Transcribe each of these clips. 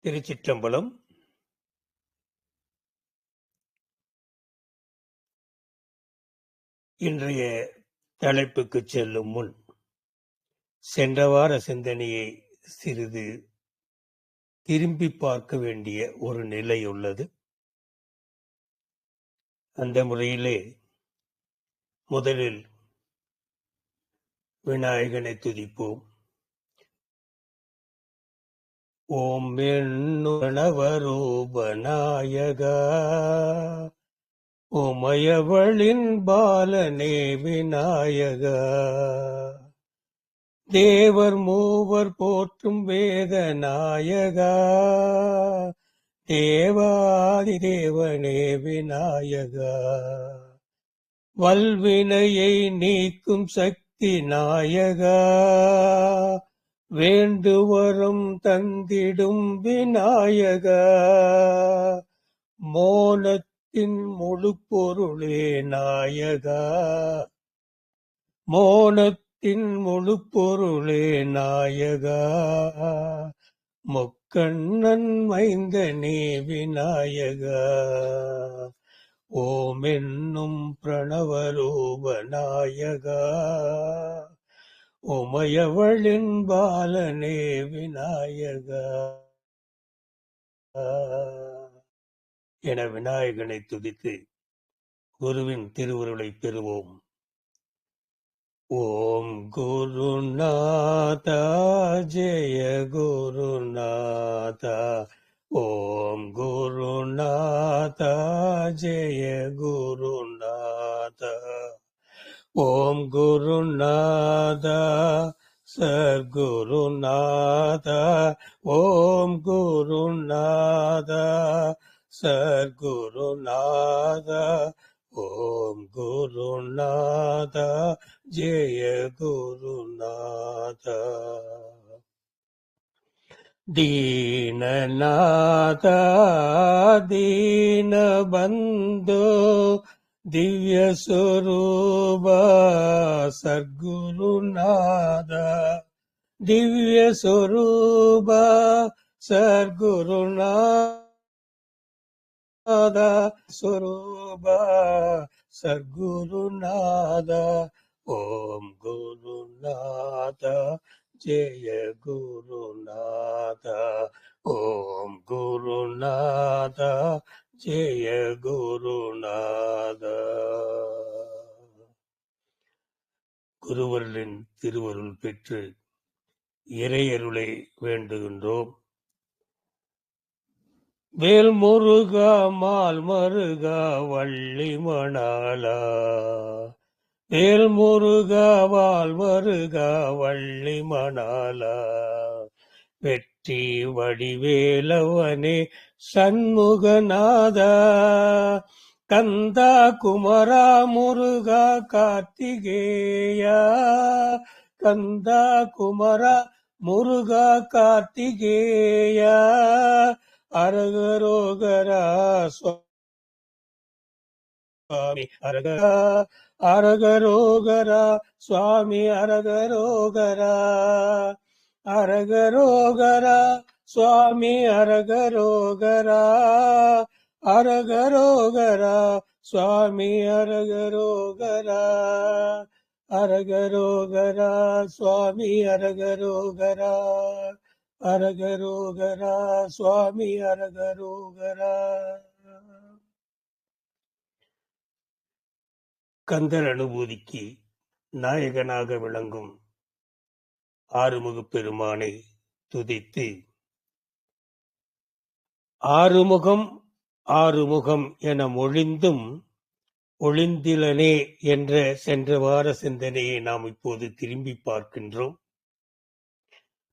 திருச்சிற்றம்பலம். இன்றைய தலைப்புக்குச் செல்லும் முன் சென்ற வார சிந்தனையை சிறிது திரும்பி பார்க்க வேண்டிய ஒரு நிலை உள்ளது. அந்த முறையிலே முதலில் விநாயகனை துதிப்போம். ஓம் எண்ணுணவரூபநாயகா, உமையவளின் பாலனே விநாயகா, தேவர் மூவர் போற்றும் வேத நாயகா, தேவாதி தேவனே விநாயகா, வல்வினையை நீக்கும் சக்தி நாயகா, வேண்டுவரும் தந்திடும் விநாயகா, மோனத்தின் முழு பொருளே நாயகா, மோனத்தின் முழு பொருளே நாயகா, முக்கண்ணன் மைந்தனே விநாயகா, ஓம் என்னும் பிரணவரூப நாயகா, உமையவளின் பாலனே விநாயகா என விநாயகனை துதித்து குருவின் திருவருளை பெறுவோம். ஓம் குருநாதா ஜெய குருநாதா, ஓம் குருநாதா ஜெய குருநாதா, ஓம் குருநாதா சர்க்குருநாதா, ஓம் குருநாதா சர்க்குருநாதா, ஓம் குருநாதா ஜெய குருநாதா, தீனநாதா தீனபந்தோ திவ்ய ஸ்வரூபா சர்க்குருநாதா, திவ்ய ஸ்வரூபா சர்க்குருநாதா, ஸ்வரூபா சர்க்குருநாதா, ஓம் குருநாதா ஜெய குருநாதா, ஓம் குருநாதா ஜெய குருநாதா. குருவர்களின் திருவருள் பெற்று இறையருளை வேண்டுகின்றோம். வேல் முருகா மால் மருகா வள்ளி மணாலா, வேல் முருகா வால் மருகா வள்ளி மணாலா, வெற்றி வடிவேலவனே சண்முகநாதா, கந்தா குமரா முருகா கார்த்திகேயா, கந்தா குமரா முருகா கார்த்திகேயா, அரகரோகரா சுவாமி அரகரா, அரகரோகரா சுவாமி அரகரோகரா, அரகரோகரா சுவாமி அரகரோகரா, அரகரோகரா சுவாமி அரகரோகரா, அரகரோகரா சுவாமி அரகரோகரா, அரகரோகரா சுவாமி அரகரோகரா. கந்தர் அனுபூதிக்கு நாயகனாக விளங்கும் ஆறுமுகப் பெருமானை துதித்து, ஆறுமுகம் ஆறுமுகம் என மொழிந்தும் ஒளிந்திலனே என்ற சென்ற வார சிந்தனையை நாம் இப்போது திரும்பி பார்க்கின்றோம்.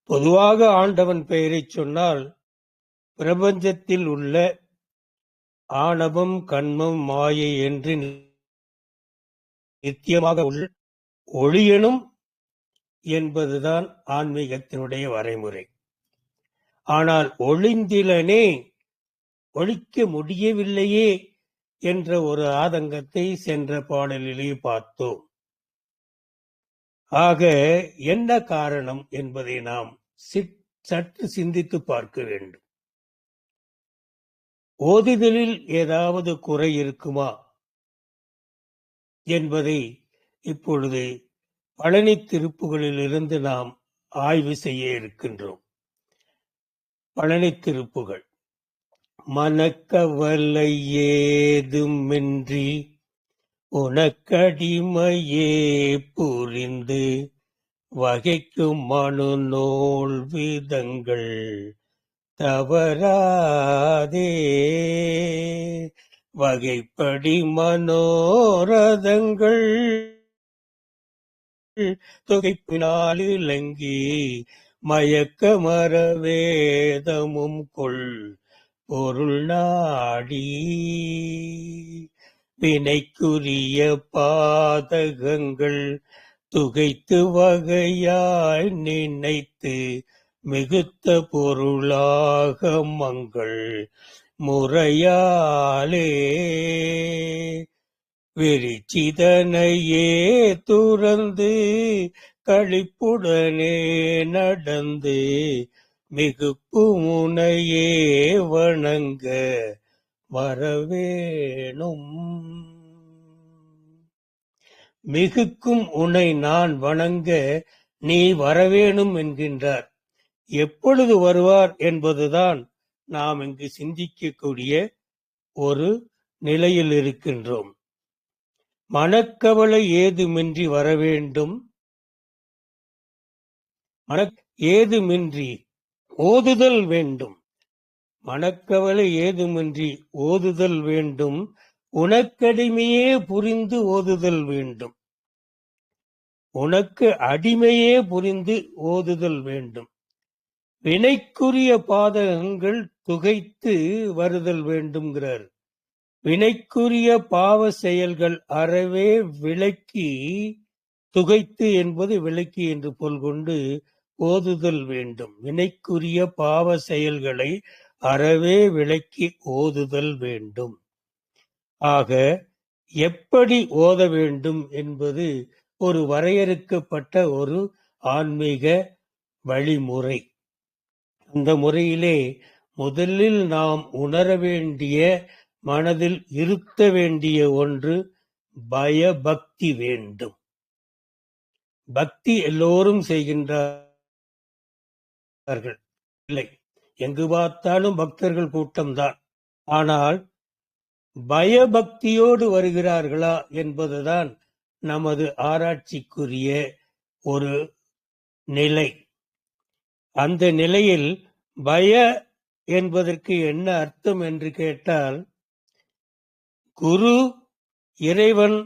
பொதுவாக ஆண்டவன் பெயரை சொன்னால் பிரபஞ்சத்தில் உள்ள ஆணவம் கண்மம் மாயை என்று நித்தியமாக ஒளியனும் என்பதுதான் ஆன்மீகத்தினுடைய வரைமுறை. ஆனால் ஒளிந்திலனே, ஒழிக்க முடியவில்லையே என்ற ஒரு ஆதங்கத்தை சென்ற பாடலிலே பார்த்தோம். ஆக என்ன காரணம் என்பதை நாம் சற்று சிந்தித்து பார்க்க வேண்டும். ஓதுதலில் ஏதாவது குறை இருக்குமா என்பதை இப்பொழுது பழனி திருப்புகளிலிருந்து நாம் ஆய்வு செய்ய இருக்கின்றோம். பழனி திருப்புகள். மனக்கவலை ஏதுமின்றி உனக்கடிமையே புரிந்து வகைக்கும் மனு நூல் விதங்கள் தவறாதே வகைப்படி மனோரதங்கள் தொகைப்பினால் இலங்கி மயக்கமர வேதமும் கொள் பொருள் நாடி வினைக்குரிய பாதகங்கள் துகைத்து வகையாய் நினைத்து மிகுத்த பொருளாக மங்கள் முறையாலே விரிச்சிதனையே துறந்து களிப்புடனே நடந்து மிகுப்பு முனையே வணங்க வரவேணும். மிகுக்கும் உனை நான் வணங்க நீ வரவேணும் என்கின்றார். எப்பொழுது வருவார் என்பதுதான் நாம் இங்கு சிந்திக்கக்கூடிய ஒரு நிலையில் இருக்கின்றோம். மனக்கவலை ஏதுமின்றி வரவேண்டும். ஏதுமின்றி ஓதுதல் வேண்டும். மனக்கவலை ஏதுமின்றி ஓதுதல் வேண்டும். உனக்கடிமையே புரிந்து ஓதுதல் வேண்டும். உனக்கு அடிமையே புரிந்து ஓதுதல் வேண்டும். வினைக்குரிய பாதகங்கள் துகைத்து வருதல் வேண்டும்ங்கிறார். வினைக்குரிய பாவ செயல்கள் அறவே விளக்கி, துகைத்து என்பது விளக்கி என்று பொருள் கொண்டு ஓதுதல் வேண்டும். வினைக்குரிய பாவ செயல்களை அறவே விளக்கி ஓதுதல் வேண்டும். ஆக எப்படி ஓத வேண்டும் என்பது ஒரு வரையறுக்கப்பட்ட ஒரு ஆன்மீக வழிமுறை. அந்த முறையிலே முதலில் நாம் உணர வேண்டிய, மனதில் இருத்த வேண்டிய ஒன்று பயபக்தி வேண்டும். பக்தி எல்லோரும் செய்கின்றார்கள், இல்லை, எங்கு பார்த்தாலும் பக்தர்கள் கூட்டம்தான். ஆனால் பயபக்தியோடு வருகிறார்களா என்பதுதான் நமது ஆராய்ச்சிக்குரிய ஒரு நிலை. அந்த நிலையில் பய என்பதற்கு என்ன அர்த்தம் என்று கேட்டால், குரு இறைவன்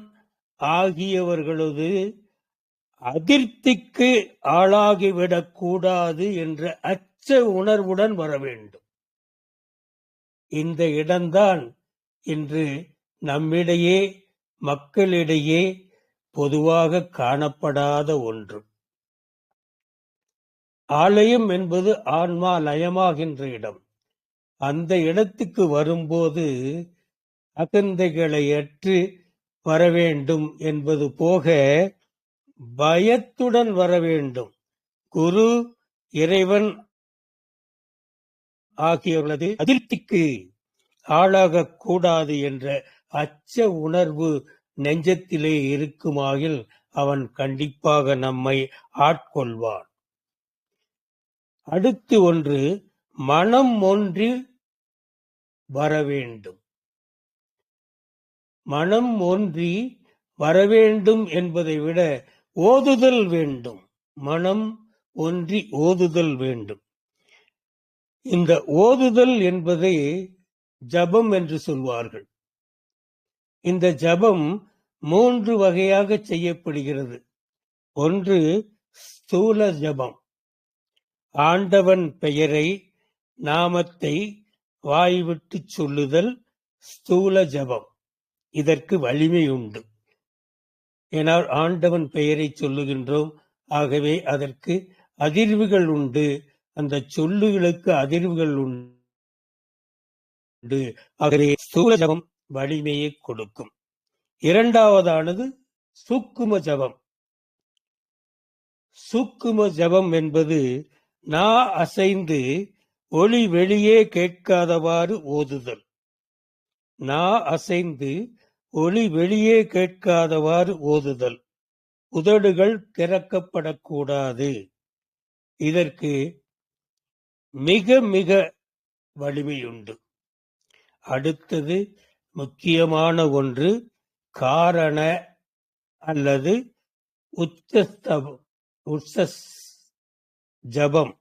ஆகியவர்களது அதிருப்திக்கு ஆளாகிவிடக் கூடாது என்ற அச்ச உணர்வுடன் வர வேண்டும். இந்த இடம்தான் இன்று நம்மிடையே, மக்களிடையே பொதுவாக காணப்படாத ஒன்று. ஆலயம் என்பது ஆன்மா லயமாகின்ற இடம். அந்த இடத்துக்கு வரும்போது அகந்தைகளை அற்று வர வேண்டும் என்பது போக பயத்துடன் வர வேண்டும். குரு இறைவன் ஆகியவர்களது அதிருப்திக்கு ஆளாகக் கூடாது என்ற அச்ச உணர்வு நெஞ்சத்திலே இருக்குமாயில் அவன் கண்டிப்பாக நம்மை ஆட்கொள்வான். அடுத்து ஒன்று, மனம் ஒன்றி வரவேண்டும். மனம் ஒன்றி வரவேண்டும் என்பதை விட ஓதுதல் வேண்டும். மனம் ஒன்றி ஓதுதல் வேண்டும். இந்த ஓதுதல் என்பதை ஜபம் என்று சொல்வார்கள். இந்த ஜபம் 3 வகையாக செய்யப்படுகிறது. ஒன்று ஸ்தூல ஜபம். ஆண்டவன் பெயரை, நாமத்தை வாய்விட்டு சொல்லுதல் ஸ்தூல ஜபம். இதற்கு வலிமை உண்டு. ஏனால் ஆண்டவன் பெயரை சொல்லுகின்றோம், ஆகவே அதற்கு அதிர்வுகள் உண்டு. அந்த சொல்லுகளுக்கு அதிர்வுகள் உண்டு. ஆகவே ஸ்தூல ஜபம் வலிமையை கொடுக்கும். இரண்டாவதானது சூக்கும ஜபம். சூக்கும ஜபம் என்பது நா அசைந்து ஒளி வெளியே கேட்காதவாறு ஓதுதல். நா அசைந்து ஒலி வெளியே கேட்காதவாறு ஓதுதல். உதடுகள் திறக்கப்படக்கூடாது. இதற்கு மிக மிக வலிமையுண்டு. அடுத்தது முக்கியமான ஒன்று, காரண அல்லது உச்ச ஜபம்.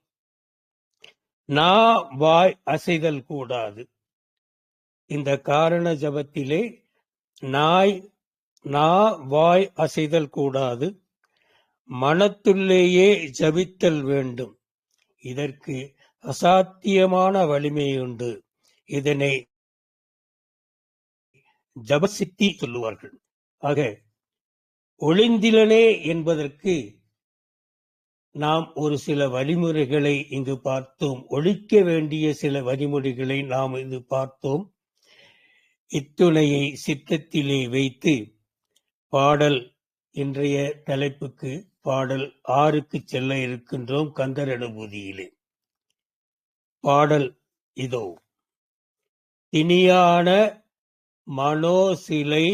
நா வாய் அசைதல் கூடாது. இந்த காரண ஜபத்திலே நா வாய் அசைதல் கூடாது. மனத்துள்ளேயே ஜபித்தல் வேண்டும். இதற்கு அசாத்தியமான வலிமையுண்டு. இதனை ஜபசித்தி சொல்லுவார்கள். ஆக ஒளிந்திலனே என்பதற்கு நாம் ஒரு சில வழிமுறைகளை இங்கு பார்த்தோம். ஒழிக்க வேண்டிய சில வழிமுறைகளை நாம் இங்கு பார்த்தோம். இத்துணையை சித்தத்திலே வைத்து பாடல், இன்றைய தலைப்புக்கு பாடல் 6க்கு செல்ல இருக்கின்றோம். கந்தர் அனுபூதியிலே பாடல் இதோ. திணியான மனோசிலை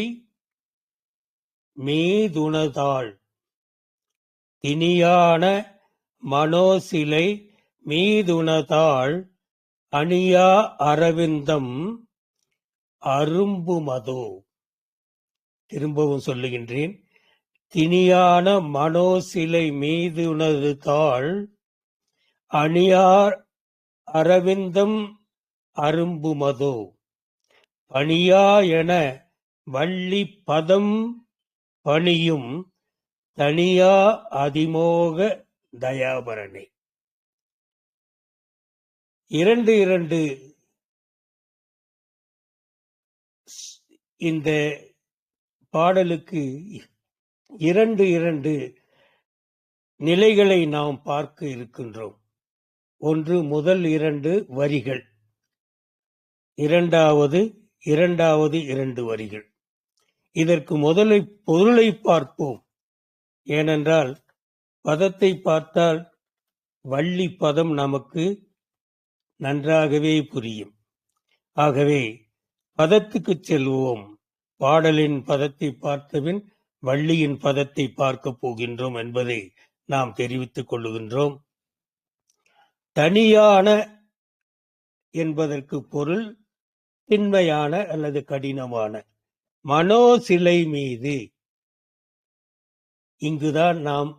மீதுணதாள். திணியான மனோசிலை மீதுணதாள் அணியா அரவிந்தம் அரும்புமதோ. திரும்பவும் சொல்லுகின்றேன். திணியான மனோசிலை மீதுணதாள் அணியார் அரவிந்தம் அரும்புமதோ. பணியா என வள்ளி பதம் பணியும் தனியா அதிமோக தயாபரனே. இரண்டு இந்த பாடலுக்கு இரண்டு நிலைகளை நாம் பார்க்க இருக்கின்றோம். ஒன்று, முதல் 2 வரிகள். இரண்டாவது 2 வரிகள். இதற்கு முதலில் பொருளை பார்ப்போம். ஏனென்றால் பதத்தை பார்த்தால் வள்ளி பதம் நமக்கு நன்றாகவே புரியும். ஆகவே பதத்துக்கு செல்வோம். பாடலின் பதத்தை பார்த்தபின் வள்ளியின் பதத்தை பார்க்க போகின்றோம் என்பதை நாம் தெரிவித்துக் கொள்ளுகின்றோம். தனியான என்பதற்கு பொருள் திண்மையான அல்லது கடினமான. மனோசிலை மீது, இங்குதான் நாம்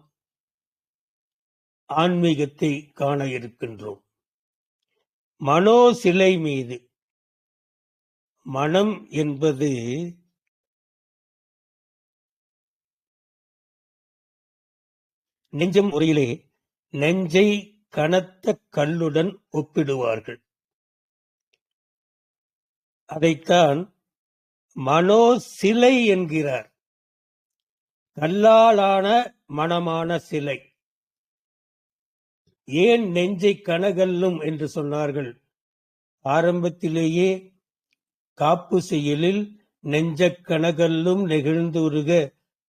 ஆன்மீகத்தை காண இருக்கின்றோம். மனோசிலை மீது. மனம் என்பது நெஞ்சம் முறையிலே நெஞ்சை கனத்த கல்லுடன் ஒப்பிடுவார்கள். அதைத்தான் மனோசிலை என்கிறார். கல்லாலான மனமான சிலை. ஏன் நெஞ்சை கனகல்லும் என்று சொன்னார்கள்? ஆரம்பத்திலேயே காப்பு செயலில் நெஞ்ச கனகல்லும் நெகிழ்ந்துருக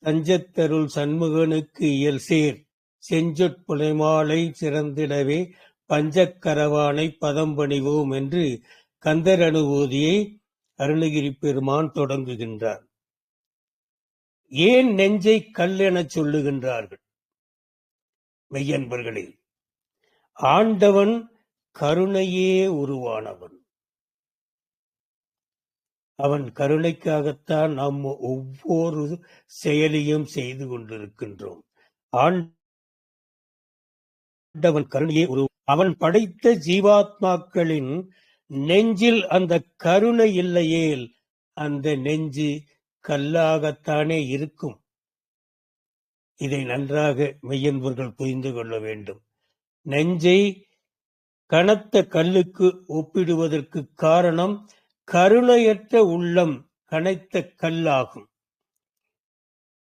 தஞ்சத்தருள் சண்முகனுக்கு இயல்சேர் செஞ்சொற்புலைமாலை சிறந்திடவே பஞ்சக்கரவானை பதம்பணிவோம் என்று கந்தர் அனுபூதியை அருணகிரி பெருமான் தொடங்குகின்றார். ஏன் நெஞ்சை கல் என சொல்லுகின்றார்கள்? மெய்யன்பர்களே, ஆண்டவன் கருணையே உருவானவன். அவன் கருணைக்காகத்தான் நாம் ஒவ்வொரு செயலையும் செய்து கொண்டிருக்கின்றோம். ஆண்டவன் கருணையே அவன் படைத்த ஜீவாத்மாக்களின் நெஞ்சில் அந்த கருணை இல்லையேல் அந்த நெஞ்சு கல்லாகத்தானே இருக்கும். இதை நன்றாக மெய்யன்பர்கள் புரிந்து கொள்ள வேண்டும். நெஞ்சை கனத்த கல்லுக்கு ஒப்பிடுவதற்கு காரணம் கருணையற்ற உள்ளம் கனைத்த கல்லாகும்.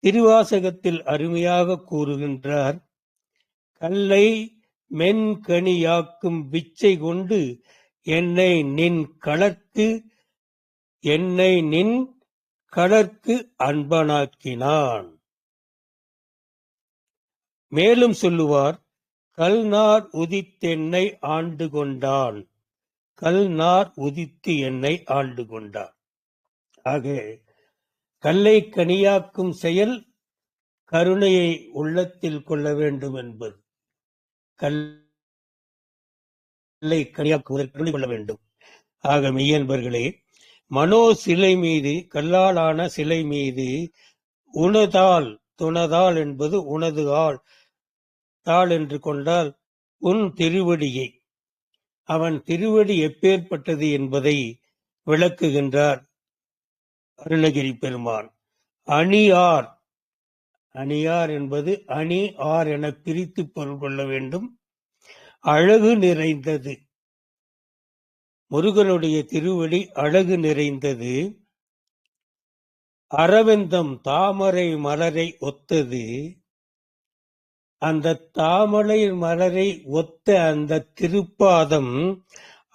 திருவாசகத்தில் அருமையாக கூறுகின்றார், கல்லை மென்கனியாக்கும் விச்சை கொண்டு என்னை நின் கலர்க்கு அன்பனாக்கினான். மேலும் சொல்லுவார், கல்நார் உதித்தென்னை ஆண்டு கொண்டான். கல்நார் உதித்து என்னை ஆண்டு கொண்டான். ஆக கல்லை கனியாக்கும் செயல் கருணையை உள்ளத்தில் கொள்ள வேண்டும் என்பது. கல்லை கனியாக்குவதற்கு கருணை கொள்ள வேண்டும். ஆக மெய்யன்பர்களே, மனோ சிலை மீது, கல்லாலான சிலை மீது உனதால், துணதால் என்பது உனது ஆள் தாள் என்று கொண்டால் உன் திருவடியை, அவன் திருவடி எப்பேற்பட்டது என்பதை விளக்குகின்றார் அருணகிரி பெருமான். அணியார், அணியார் என்பது அணி ஆர் என பிரித்து பொருள் கொள்ள வேண்டும். அழகு நிறைந்தது, முருகனுடைய திருவடி அழகு நிறைந்தது. அரவிந்தம் தாமரை மலரை ஒத்தது, அந்த தாமரை மலரை ஒத்த அந்த திருப்பாதம்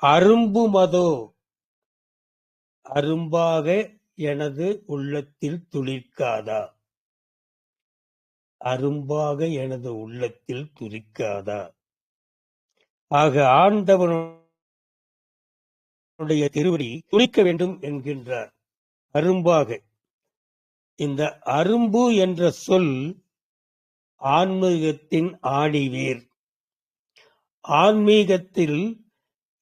அரும்புமதோ, அரும்பாக எனது உள்ளத்தில் துளிர்க்காதா, அரும்பாக எனது உள்ளத்தில் துளிர்க்காதா. ஆக ஆண்டவனுடைய திருவடி துளிக்க வேண்டும் என்கின்றார். அரும்பாக, இந்த அரும்பு என்ற சொல் ஆன்மீகத்தின் ஆணிவேர். ஆன்மீகத்தில்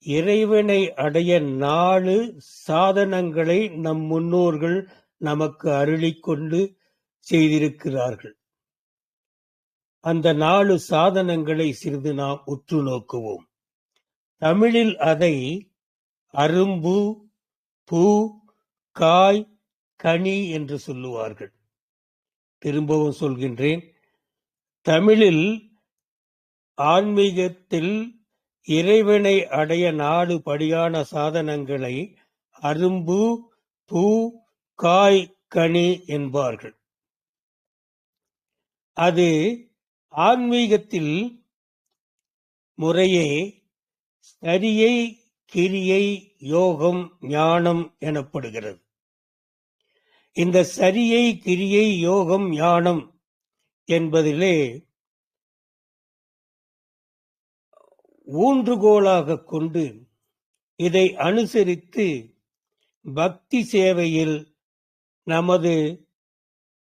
இறைவனை அடைய 4 சாதனங்களை நம் முன்னோர்கள் நமக்கு அருளிக்கொண்டு செய்திருக்கிறார்கள். அந்த 4 சாதனங்களை சிறிது நாம் உற்று நோக்குவோம். தமிழில் அதை அரும்பு, பூ, காய், கனி என்று சொல்லுவார்கள். திரும்பவும் சொல்கின்றேன், தமிழில் ஆன்மீகத்தில் இறைவனை அடைய 4 படியான சாதனங்களை அரும்பு, பூ, காய், கனி என்பார்கள். அது ஆன்மீகத்தில் முறையே சரியை, கிரியை, யோகம், ஞானம் எனப்படுகிறது. இந்த சரியை, கிரியை, யோகம், ஞானம் என்பதிலே ஊன்றுகோலாக கொண்டு இதை அனுசரித்து பக்தி சேவையில் நமது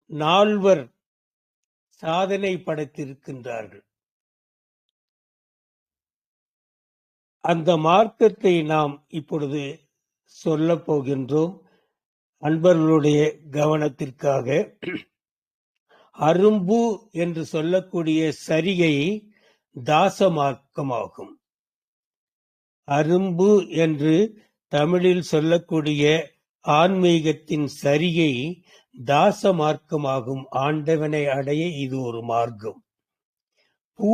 நால்வர் சாதனை படைத்திருக்கின்றார்கள். அந்த மார்க்கத்தை நாம் இப்பொழுது சொல்லப் போகின்றோம். அன்பர்களுடைய கவனத்திற்காக, அரும்பு என்று சொல்லக்கூடிய சரியை தாச மார்க்கமாகும். அரும்பு என்று தமிழில் சொல்லக்கூடிய ஆன்மீகத்தின் சரியை தாச மார்க்கமாகும். ஆண்டவனை அடைய இது ஒரு மார்க்கம். பூ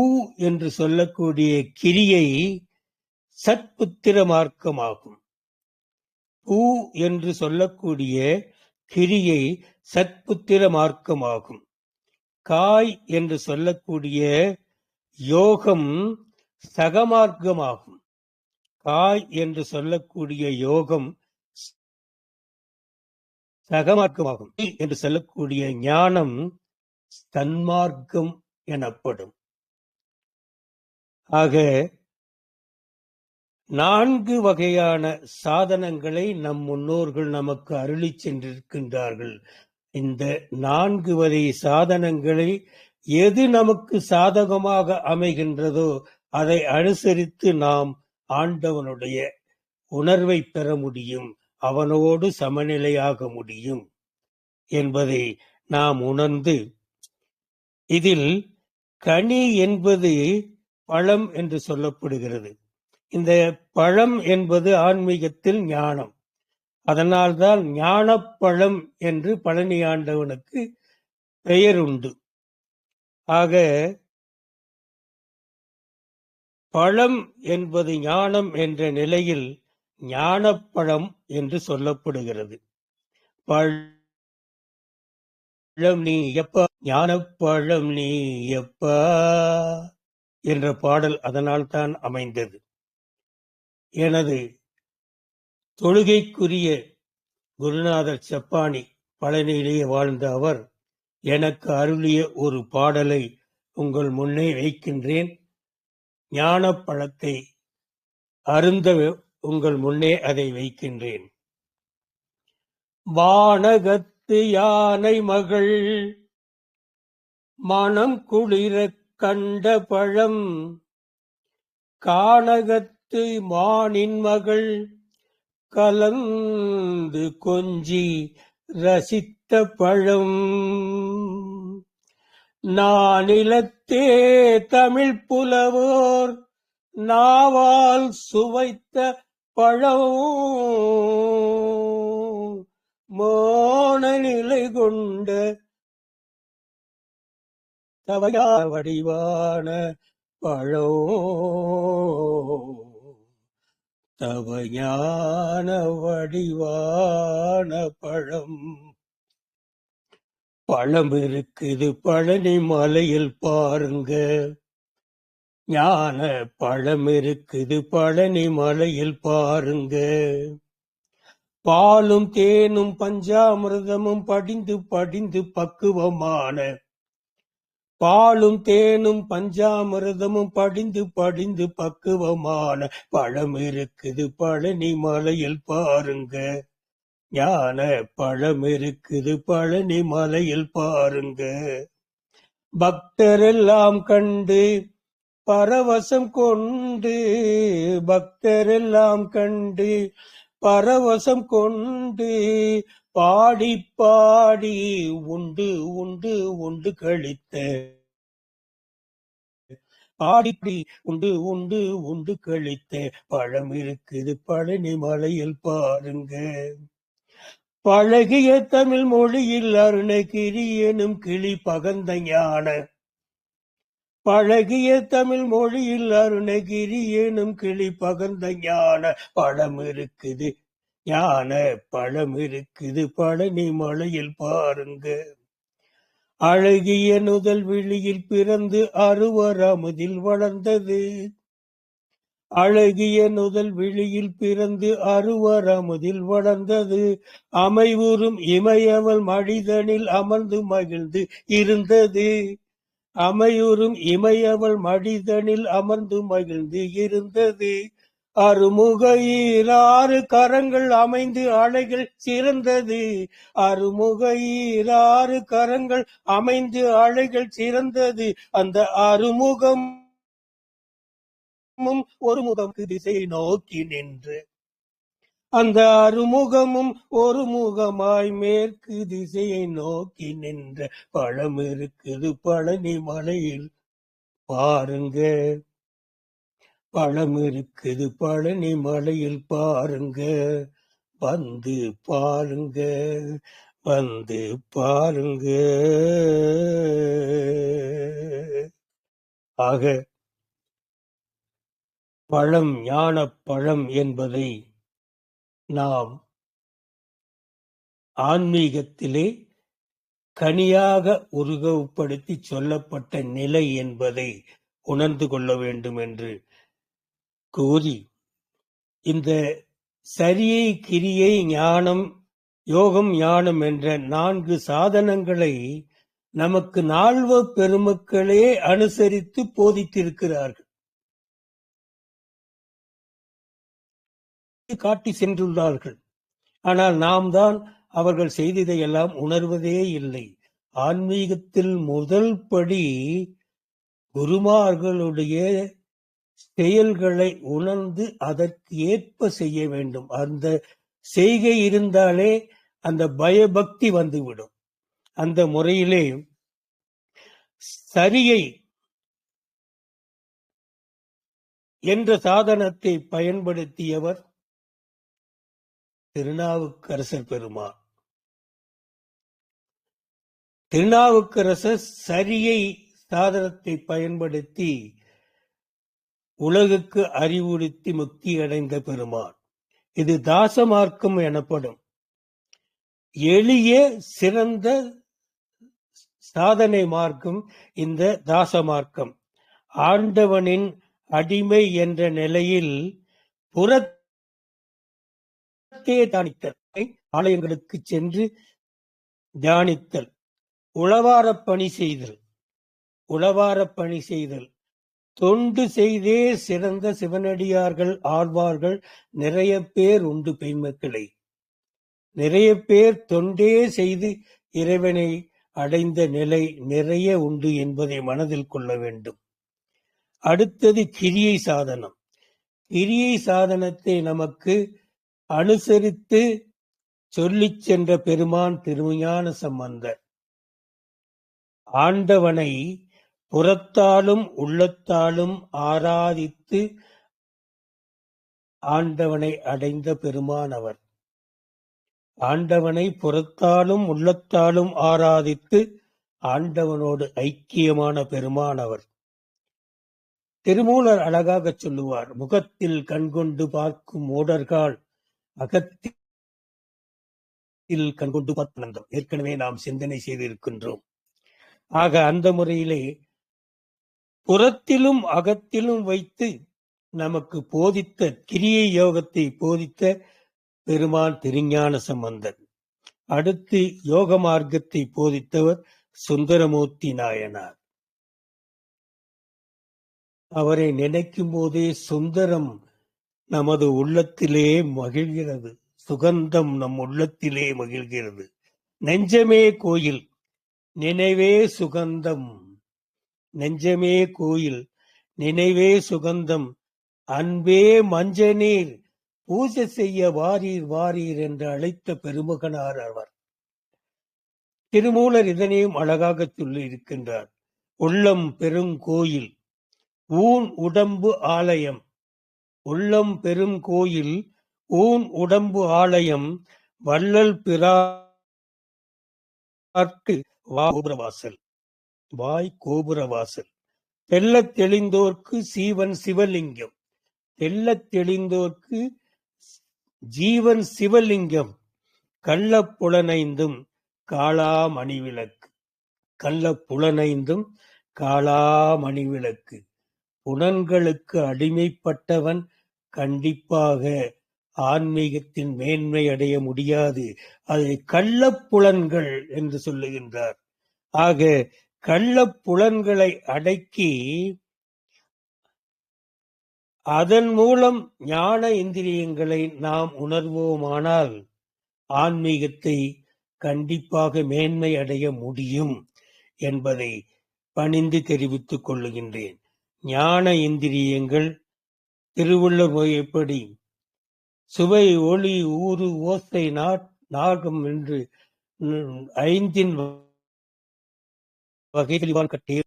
என்று சொல்லக்கூடிய கிரியை சத்புத்திர மார்க்கமாகும். பூ என்று சொல்லக்கூடிய கிரியை சத்புத்திர மார்க்கமாகும். காய் என்று சொல்லக்கூடிய யோகம் சகமார்க்கமாகும். காய் என்று சொல்லக்கூடிய யோகம் சகமார்க்கமாகும். என்று சொல்லக்கூடிய ஞானம் சன்மார்க்கம் எனப்படும். ஆக 4 வகையான சாதனங்களை நம் முன்னோர்கள் நமக்கு அருளி சென்றிருக்கின்றார்கள். இந்த 4 வகை சாதனங்களை எது நமக்கு சாதகமாக அமைகின்றதோ அதை அனுசரித்து நாம் ஆண்டவனுடைய உணர்வை பெற முடியும், அவனோடு சமநிலையாக முடியும் என்பதை நாம் உணர்ந்து, இதில் கனி என்பது பழம் என்று சொல்லப்படுகிறது. இந்த பழம் என்பது ஆன்மீகத்தில் ஞானம். அதனால்தான் ஞானப்பழம் என்று பழனி ஆண்டவனுக்கு பெயர் உண்டு. ஆக பழம் என்பது ஞானம் என்ற நிலையில் ஞானப்பழம் என்று சொல்லப்படுகிறது. பழம் நீ எப்பா, ஞானப்பழம் நீ எப்பா என்ற பாடல் அதனால் தான் அமைந்தது. எனது தொழுகைக்குரிய குருநாதர் செப்பானி பழனியிலேயே வாழ்ந்த அவர் எனக்கு அருளிய ஒரு பாடலை உங்கள் முன்னே வைக்கின்றேன். ஞானப்பழத்தை அருந்த உங்கள் முன்னே அதை வைக்கின்றேன். வானகத்து யானை மகள் மனம் குளிரக் கண்ட பழம் கானகத்து மானின் மகள் கலந்து கொஞ்சி ரசித்த பழம் நானிலத்தே தமிழ் புலவோர் நாவால் சுவைத்த பழம் மோன நிலை கொண்ட தவையா வடிவான பழம் தவையான வடிவான பழம் பழம் இருக்குது பழனி மலையில் பாருங்க ஞான பழம் இருக்குது பழனி மலையில் பாருங்க பாலும் தேனும் பஞ்சாமிர்தமும் படிந்து படிந்து பக்குவமான பாலும் தேனும் பஞ்சாமிர்தமும் படிந்து படிந்து பக்குவமான பழம் இருக்குது பழனி மலையில் பாருங்க ஞான பழம் இருக்குது பழனி மலையில் பாருங்க பக்தரெல்லாம் கண்டு பரவசம் கொண்டு பக்தரெல்லாம் கண்டு பரவசம் கொண்டு பாடி பாடி உண்டு உண்டு உண்டு கழித்த பாடி உண்டு உண்டு உண்டு கழித்த பழம் இருக்குது பழனி மலையில் பாருங்க பழகிய தமிழ் மொழியில் அருணகிரி எனும் கிளி பகந்த ஞான பழகிய தமிழ் மொழியில் அருணகிரி எனும் கிளி பகந்த ஞான பழம் இருக்குது ஞான பழம் இருக்குது பழனி மலையில் பாருங்க அழகிய நுதல் விழியில் பிறந்து அருவர் அமுதில் வளர்ந்தது அழகிய நுதல் விழியில் பிறந்து அருவர் அமுதில் வளர்ந்தது அமைவுறும் இமையவள் மடிதனில் அமர்ந்து மகிழ்ந்து இருந்தது அமையுறும் இமையவள் மடிதனில் அமர்ந்து மகிழ்ந்து இருந்தது அருமுக ஈராறு கரங்கள் அமைந்து அலைகள் சிறந்தது அருமுக ஈராறு கரங்கள் அமைந்து அலைகள் சிறந்தது அந்த அருமுகம் ஒரு முகம் திசை நோக்கி நின்று அந்த அருமுகமும் ஒரு முகமாய் மேற்கு திசையை நோக்கி நின்ற பழம் இருக்குது பழனி மலையில் பாருங்க பழம் இருக்குது பழனி மலையில் பாருங்க வந்து பாருங்க வந்து பாருங்க ஆக பழம் ஞான பழம் என்பதை நாம் ஆன்மீகத்திலே கனியாக உருவப்படுத்தி சொல்லப்பட்ட நிலை என்பதை உணர்ந்து கொள்ள வேண்டும் என்று கூறி இந்த சரியை கிரியை ஞானம் யோகம் ஞானம் என்ற 4 சாதனங்களை நமக்கு நால்வ பெருமக்களே அனுசரித்து போதித்திருக்கிறார்கள் காட்டி சென்றுள்ளார்கள் ஆனால் நாம் தான் அவர்கள் செய்ததையெல்லாம் உணர்வதே இல்லை ஆன்மீகத்தில் முதல் படி குருமார்களுடைய செயல்களை உணர்ந்து அதற்கு ஏற்ப செய்ய வேண்டும் அந்த செய்கை இருந்தாலே அந்த பயபக்தி வந்துவிடும் அந்த முறையிலே சரியை என்ற சாதனத்தை பயன்படுத்தியவர் திருநாவுக்கரசர் பெருமான் திருநாவுக்கரசர் சரியை சாதனத்தை பயன்படுத்தி உலகுக்கு அறிவுறுத்தி முக்தி அடைந்த பெருமான் இது தாச மார்க்கம் எனப்படும் எளிய சிறந்த சாதனை மார்க்கம் இந்த தாச மார்க்கம் ஆண்டவனின் அடிமை என்ற நிலையில் புறத்தே தியானித்தல் ஆலயங்களுக்கு சென்று தியானித்தல் உளவார பணி செய்தல் தொண்டு செய்தே சிறந்த சிவனடியார்கள் ஆழ்வார்கள் நிறைய பேர் உண்டு பெண்மக்களை நிறைய பேர் தொண்டே செய்து இறைவனை அடைந்த நிலை நிறைய உண்டு என்பதை மனதில் கொள்ள வேண்டும். அடுத்தது கிரியை சாதனம். கிரியை சாதனத்தை நமக்கு அனுசரித்து சொல்லிச் சென்ற பெருமான் திருஞான சம்பந்தர். ஆண்டவனை புறத்தாலும் உள்ளத்தாலும் ஆராதித்து ஆண்டவனை அடைந்த பெருமான் அவர். ஆண்டவனை புறத்தாலும் உள்ளத்தாலும் ஆராதித்து ஆண்டவனோடு ஐக்கியமான பெருமான் அவர். திருமூலர் அழகாக சொல்லுவார், முகத்தில் கண்கொண்டு பார்க்கும் மூடர்கள் அகத்தில் கண்கொண்டு பார்த்து. ஏற்கனவே நாம் சிந்தனை செய்திருக்கின்றோம். ஆக அந்த முறையிலே புறத்திலும் அகத்திலும் வைத்து நமக்கு போதித்த கிரியை யோகத்தை போதித்த பெருமான் திருஞான சம்பந்தர். அடுத்து யோக மார்க்கத்தை போதித்தவர் சுந்தரமூர்த்தி நாயனார். அவரை நினைக்கும் போதே சுந்தரம் நமது உள்ளத்திலே மகிழ்கிறது, சுகந்தம் நம் உள்ளத்திலே மகிழ்கிறது. நெஞ்சமே கோயில் நினைவே சுகந்தம், நெஞ்சமே கோயில் நினைவே சுகந்தம், அன்பே மஞ்ச நீர் பூஜை செய்ய வாரீர் வாரீர் என்று அழைத்த பெருமகனார் அவர். திருமூலர் இதனையும் அழகாக சொல்லி இருக்கின்றார். உள்ளம் பெருங்கோயில் ஊன் உடம்பு ஆலயம், உள்ளம் பெரும் கோயில் ஊன் உடம்பு ஆலயம், வள்ளல் பிறார்க்கு கோபுரவாசல், வாய் கோபுரவாசல், தெள்ளத் தெளிந்தோர்க்கு சீவன் சிவலிங்கம், தெள்ளத் தெளிந்தோர்க்கு ஜீவன் சிவலிங்கம், கள்ளப்புலனைந்தும் காளா மணிவிளக்கு, கள்ளப்புலனைந்தும் காளா மணிவிளக்கு. புலன்களுக்கு அடிமைப்பட்டவன் கண்டிப்பாக ஆன்மீகத்தின் மேன்மை அடைய முடியாது. அதை கள்ளப்புலன்கள் என்று சொல்லுகின்றார். ஆக கள்ளப்புலன்களை அடக்கி அதன் மூலம் ஞான இந்திரியங்களை நாம் உணர்வோமானால் ஆன்மீகத்தை கண்டிப்பாக மேன்மை அடைய முடியும் என்பதை பணிந்து தெரிவித்துக் கொள்ளுகின்றேன். ஞான இந்திரியங்கள் திருவள்ளுவர் எப்படி சுவை ஒளி ஊறு ஓசை நாகம் என்று 5 வகை தெளிவான் கட்டிய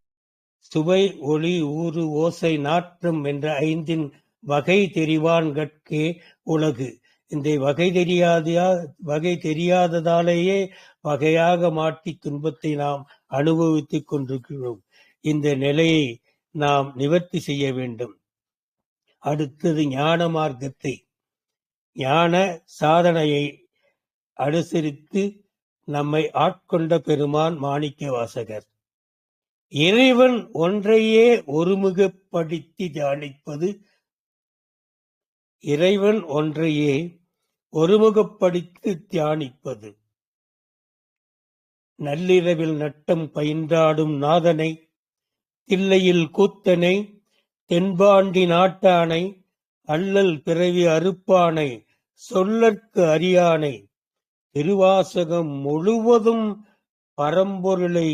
சுவை ஒளி ஊறு ஓசை நாற்றம் என்ற 5 வகை தெரிவான் கட்கே உலகு. இந்த வகை தெரியாததாலேயே வகையாக மாட்டி துன்பத்தை நாம் அனுபவித்துக் கொண்டிருக்கிறோம். இந்த நிலையை நாம் நிவர்த்தி செய்ய வேண்டும். அடுத்தது ஞான மார்க்கத்தை, ஞான சாதனையை அனுசரித்து நம்மை ஆட்கொண்ட பெருமான் மாணிக்க வாசகர். இறைவன் ஒன்றையே ஒருமுகப்படுத்தி தியானிப்பது, இறைவன் ஒன்றையே ஒருமுகப்படுத்தி தியானிப்பது, நள்ளிரவில் நட்டம் பயின்றாடும் நாதனை, தில்லையில் கூத்தனை, தென்பாண்டி நாட்டானை, அல்லல் பிறவி அறுப்பானை, சொல்லற்கு அறியானை, திருவாசகம் முழுவதும் பரம்பொருளை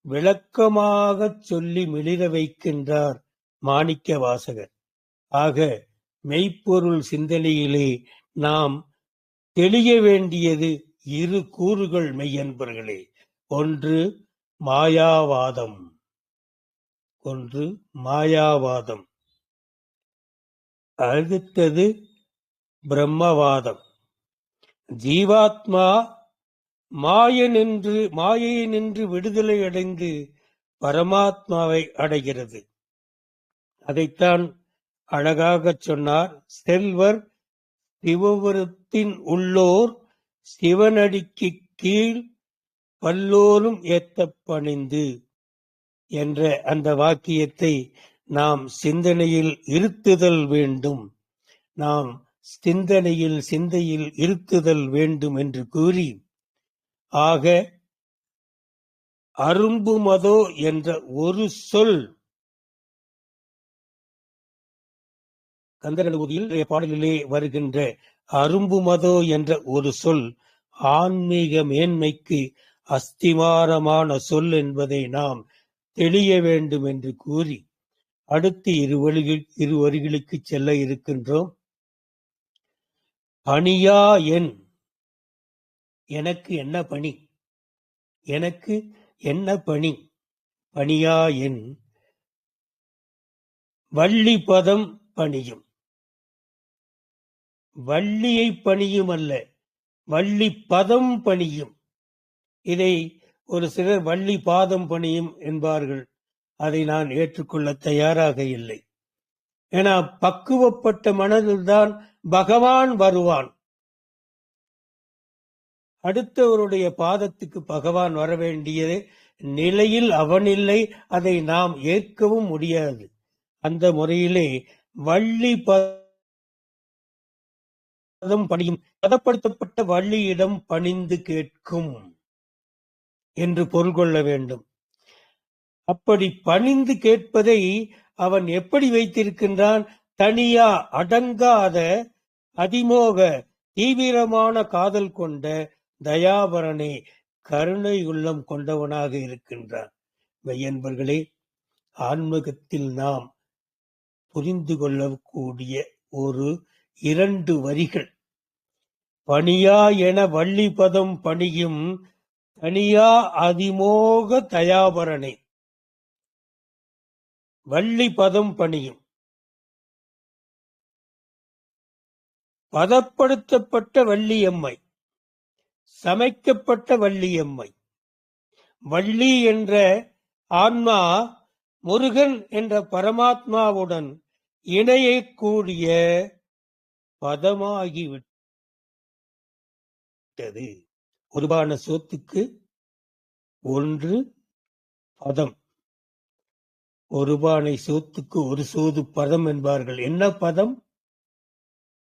விளக்கமாகச் சொல்லி மிளிர வைக்கின்றார் மாணிக்க வாசகர். ஆக மெய்ப்பொருள் சிந்தனையிலே நாம் தெளிய வேண்டியது 2 கூறுகள் மெய்யன்பர்களே. ஒன்று மாயாவாதம், அடுத்தது பிரம்மவாதம். ஜீவாத்மா மாயை நின்று விடுதலை அடைந்து பரமாத்மாவை அடைகிறது. அதைத்தான் அழகாக சொன்னார். செல்வர் சிவபுரத்தின் உள்ளோர் சிவனடிக்கு கீழ் பல்லோரும் ஏத்தப் பணிந்து என்ற அந்த வாக்கியத்தை நாம் சிந்தனையில் இருத்துதல் வேண்டும். நாம் சிந்தையில் இருத்துதல் வேண்டும் என்று கூறி, ஆக அரும்புமதோ என்ற ஒரு சொல் கந்தரனுபூதியில் பாடலிலே வருகின்ற அரும்புமதோ என்ற ஒரு சொல் ஆன்மீக மேன்மைக்கு அஸ்திவாரமான சொல் என்பதை நாம் தெளிய வேண்டும் என்று கூறி அடுத்து இரு வரிகளுக்கு செல்ல இருக்கின்றோம். பணியா என், எனக்கு என்ன பணி, எனக்கு என்ன பணி, பணியா என் வள்ளி பதம் பணியும். வள்ளியை பணியும் அல்ல, வள்ளி பதம் பணியும். இதை ஒரு சிலர் வள்ளி பாதம் பணியும் என்பார்கள். அதை நான் ஏற்றுக்கொள்ள தயாராக இல்லை. ஏன்னா பக்குவப்பட்ட மனதில்தான் பகவான் வருவான். அடுத்தவருடைய பாதத்துக்கு பகவான் வர வேண்டிய நிலையில் அவன் இல்லை. அதை நாம் ஏற்கவும் முடியாது. அந்த முறையிலே வள்ளி பதம் பணியும், பதப்படுத்தப்பட்ட வள்ளியிடம் பணிந்து கேட்கும் என்று பொருள் கொள்ள வேண்டும். அப்படி பணிந்து கேட்பதை அவன் எப்படி வைத்திருக்கின்றான்? தனியா அடங்காத அதிமோக தீவிரமான காதல் கொண்ட தயாபரனே, கருணை உள்ளம் கொண்டவனாக இருக்கின்றான். மெய்யன்பர்களே, ஆன்மீகத்தில் நாம் புரிந்து கொள்ளக்கூடிய ஒரு 2 வரிகள். பணியா என வள்ளி பதம் பணியும் தனியா அதிமோக தயாபரனே. வள்ளி பதம் பணியும், பதப்படுத்தப்பட்ட வள்ளியம்மை, சமைக்கப்பட்ட வள்ளியம்மை. வள்ளி என்ற ஆன்மா முருகன் என்ற பரமாத்மாவுடன் இணையக்கூடிய பதமாகிவிட்டது. ஒருபான சோத்துக்கு 1 பதம், ஒருபானை சோத்துக்கு 1 சோது பதம் என்பார்கள். என்ன பதம்?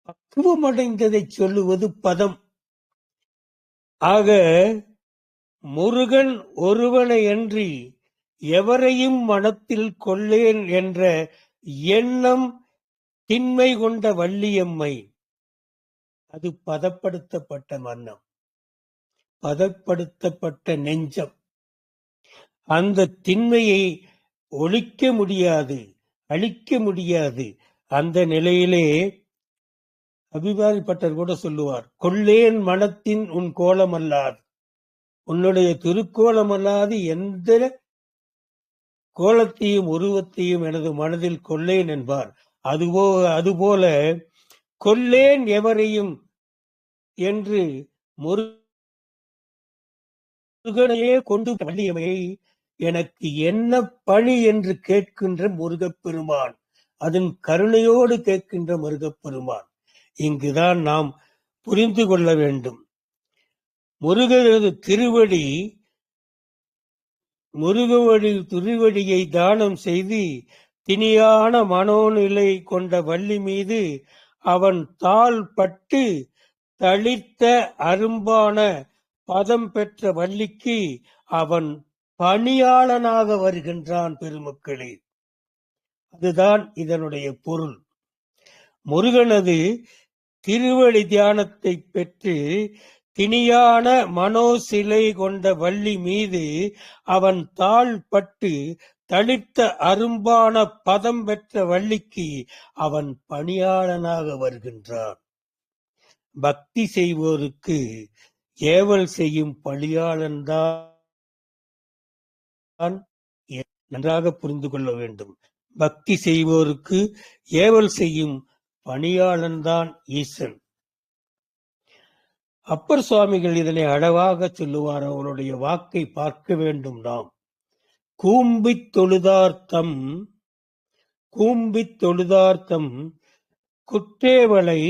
பக்குவமடைந்ததை சொல்லுவது பதம். ஆக முருகன் ஒருவனையன்றி எவரையும் மனத்தில் கொள்ளேன் என்ற எண்ணம் திண்மை கொண்ட வள்ளியம்மை. அது பதப்படுத்தப்பட்ட மன்னம், பதப்படுத்தப்பட்ட நெஞ்சம். அந்த திண்மையை ஒழிக்க முடியாது, அழிக்க முடியாது. அந்த நிலையிலே அபிமானிப்பட்டர் கூட சொல்லுவார், கொள்ளேன் மனத்தின் உன் கோலம் அல்லாது, உன்னுடைய திருக்கோலம் அல்லாது எந்த கோலத்தையும் உருவத்தையும் எனது மனதில் கொள்ளேன் என்பார். அதுபோல கொள்ளேன் எவரையும் என்று முருகனையே கொண்டு வள்ளியம்மையை எனக்கு என்ன பணி என்று கேட்கின்ற முருகப்பெருமான், அதன் கருணையோடு கேட்கின்ற முருகப்பெருமான். இங்குதான் நாம் புரிந்து கொள்ள வேண்டும். முருகனது திருவடியை தானம் செய்து திணியான மனோநிலை கொண்ட வள்ளி மீது அவன் தாள் பட்டு தளிர்த்த அரும்பான பதம் பெற்ற வள்ளிக்கு அவன் பணியாளனாக வருகின்றான். பெருமக்களே, அதுதான் இதனுடைய பொருள். முருகனது திருவடி தியானத்தை பெற்று திணியான மனோசிலை கொண்ட வள்ளி மீது அவன் தாள் பட்டு தளிர்த்த அரும்பான பதம் பெற்ற வள்ளிக்கு அவன் பணியாளனாக வருகின்றான். பக்தி செய்வோருக்கு ஏவல் செய்யும் பணியாளன்தான். நன்றாக புரிந்து கொள்ள வேண்டும். பக்தி செய்வோருக்கு ஏவல் செய்யும் பணியாளன் தான் ஈசன். அப்பர் சுவாமிகள் இதனை அழகாக சொல்லுவார். அவருடைய வாக்கை பார்க்க வேண்டும் நாம். கூம்பித் தொழுதார்த்தம் குற்றேவலை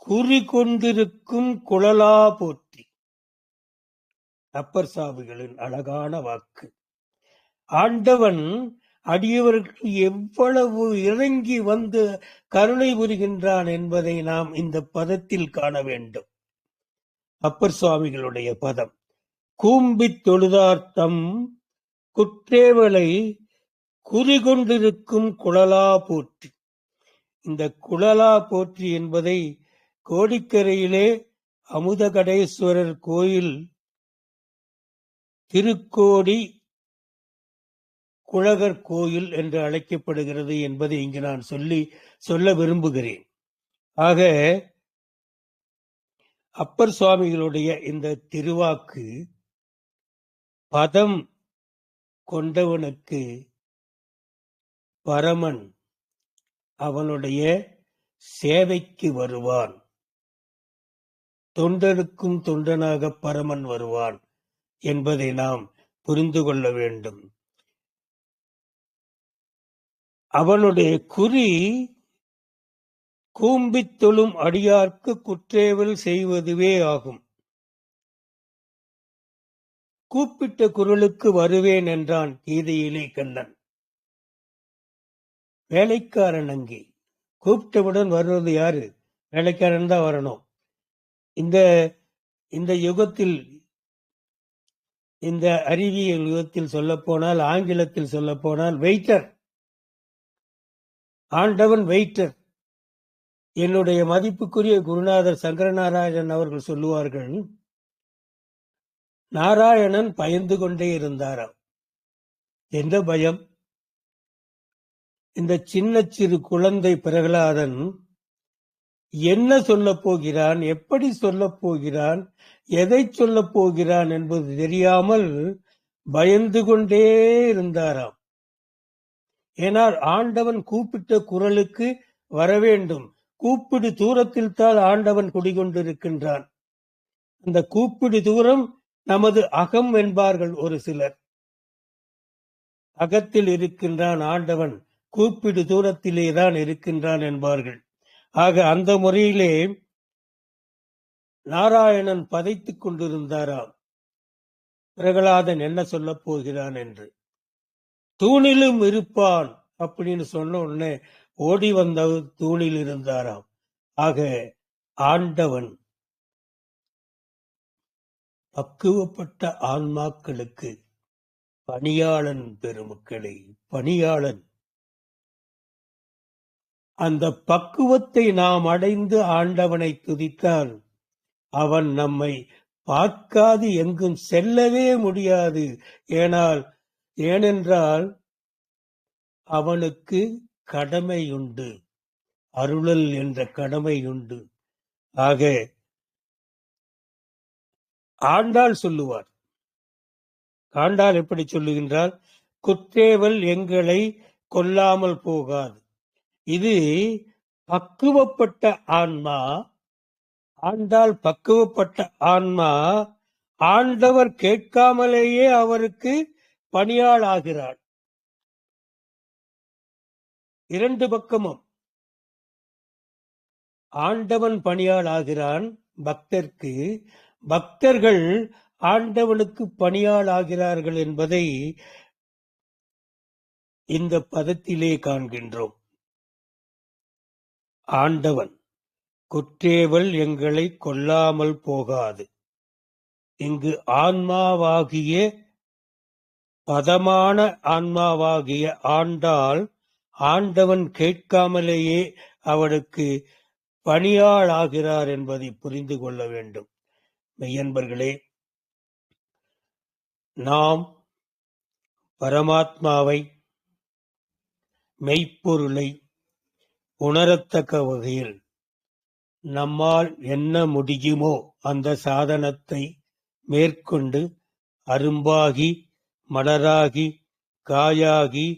குறி கொண்டிருக்கும் குழலா போற்றி. அப்பர் சுவாமிகளின் அழகான வாக்கு. ஆண்டவன் அடியவருக்கு எவ்வளவு இறங்கி வந்து கருணை புரிகின்றான் என்பதை நாம் இந்த பதத்தில் காண வேண்டும். அப்பர் சுவாமிகளுடைய பதம். கூம்பித் தொழுதார்த்தம் குற்றேவலை குறிகொண்டிருக்கும் குழலா போற்றி. இந்த குழலா போற்றி என்பதை கோடிக்கரையிலே அமுதகடேஸ்வரர் கோயில் திருக்கோடி குழகர் கோயில் என்று அழைக்கப்படுகிறது என்பதை இங்கு நான் சொல்ல விரும்புகிறேன். ஆக அப்பர் சுவாமிகளுடைய இந்த திருவாக்கு பதம் கொண்டவனுக்கு பரமன் அவனுடைய சேவைக்கு வருவான், தொண்டனுக்கும் தொண்டனாக பரமன் வருவான் என்பதை நாம் புரிந்து கொள்ள வேண்டும். அவனுடைய குறி கூம்பித் தொழும் அடியார்க்கு குற்றேவல் செய்வதுவே ஆகும். கூப்பிட்ட குரலுக்கு வருவேன் என்றான் கீதையிலே கண்ணன். வேலைக்காரன் அங்கே கூப்பிட்டவுடன் வருவது யாரு? வேலைக்காரன் தான் வரணும். இந்த யுகத்தில், இந்த அறிவியல் யுகத்தில் சொல்ல போனால், ஆங்கிலத்தில் சொல்ல போனால் வெயிட்டர், ஆண்டவன் வெயிட்டர். என்னுடைய மதிப்புக்குரிய குருநாதர் சங்கரநாராயணன் அவர்கள் சொல்லுவார்கள், நாராயணன் பயந்து கொண்டே இருந்தாராம். எந்த பயம்? இந்த சின்ன சிறு குழந்தை பிரகலாதன் என்ன சொல்ல போகிறான், எப்படி சொல்ல போகிறான், எதை சொல்ல போகிறான் என்பது தெரியாமல் பயந்து கொண்டே இருந்தாராம். ஏனால் ஆண்டவன் கூப்பிட்ட குரலுக்கு வரவேண்டும். கூப்பிடு தூரத்தில் தான் ஆண்டவன் குடிகொண்டிருக்கின்றான். அந்த கூப்பிடு தூரம் நமது அகம் என்பார்கள் ஒரு சிலர். அகத்தில் இருக்கின்றான் ஆண்டவன், கூப்பிடு தூரத்திலேதான் இருக்கின்றான் என்பார்கள். ஆக அந்த முறையிலே நாராயணன் பதைத்துக் கொண்டிருந்தாராம், பிரகலாதன் என்ன சொல்ல போகிறான் என்று. தூணிலும் இருப்பான் அப்படின்னு சொன்ன உடனே ஓடி வந்தவர் தூணில் இருந்தாராம். ஆக ஆண்டவன் பக்குவப்பட்ட ஆன்மாக்களுக்கு பணியாளன், பெருமக்களை பணியாளன். அந்த பக்குவத்தை நாம் அடைந்து ஆண்டவனை துதித்தால் அவன் நம்மை பார்க்காது எங்கும் செல்லவே முடியாது. ஏனென்றால் அவனுக்கு கடமையுண்டு, அருளல் என்ற கடமையுண்டு. ஆக ஆண்டாள் சொல்லுவார். ஆண்டாள் எப்படி சொல்லுகின்றால், குற்றேவல் எங்களை கொல்லாமல் போகாது. இது பக்குவப்பட்ட ஆன்மா. ஆண்டாள் பக்குவப்பட்ட ஆன்மா. ஆண்டவர் கேட்காமலேயே அவருக்கு பணியாள் ஆகிறாள். இரண்டு பக்கமும் ஆண்டவன் பணியாள் ஆகிறான் பக்தர்க்கு, பக்தர்கள் ஆண்டவனுக்கு பணியாள் ஆகிறார்கள் என்பதை இந்த பதத்திலே காண்கின்றோம். ஆண்டவன் குற்றேவல் எங்களை கொல்லாமல் போகாது. இங்கு ஆன்மாவாகிய, பதமான ஆன்மாவாகிய ஆண்டாள் ஆண்டவன் கேட்காமலேயே அவனுக்கு பணியாள் ஆகிறார் என்பதை புரிந்து கொள்ள வேண்டும். மெய்யன்பர்களே, நாம் பரமாத்மாவை, மெய்ப்பொருளை உணரத்தக்க வகையில் நம்மால் என்ன முடியுமோ அந்த சாதனத்தை மேற்கொண்டு அரும்பாகி, மலராகி, காயாகி,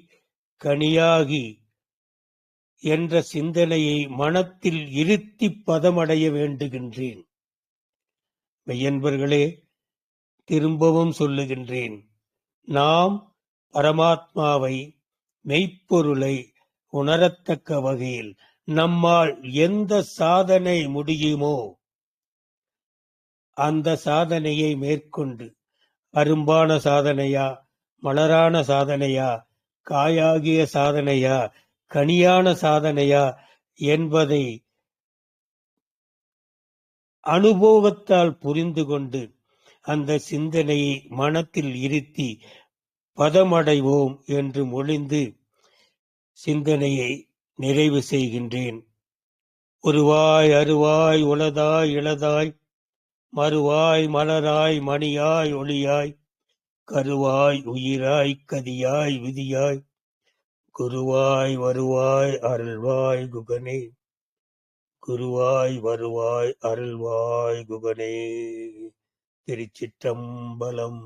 கனியாகி என்ற சிந்தனையை மனத்தில் இருத்தி பதமடைய வேண்டுகின்றேன். மெய்யன்பர்களே, திரும்பவும் சொல்லுகின்றேன், நாம் பரமாத்மாவை, மெய்ப்பொருளை உணரத்தக்க வகையில் நம்மால் எந்த சாதனை முடியுமோ அந்த சாதனையை மேற்கொண்டு, அரும்பான சாதனையா, மலரான சாதனையா, காயாகிய சாதனையா, கனியான சாதனையா என்பதை அனுபவத்தால் புரிந்து கொண்டு அந்த சிந்தனையை மனத்தில் இருத்தி பதமடைவோம் என்று மொழிந்து சிந்தனையை நிறைவு செய்கின்றேன். உருவாய், அருவாய், உளதாய், இளதாய், மறுவாய் மலராய் மணியாய் ஒளியாய் கருவாய் உயிராய் கதியாய் விதியாய் குருவாய் வருவாய் அருள்வாய் குகனே. குருவாய் வருவாய் அருள்வாய் குகனே. திருச்சிற்றம்பலம்.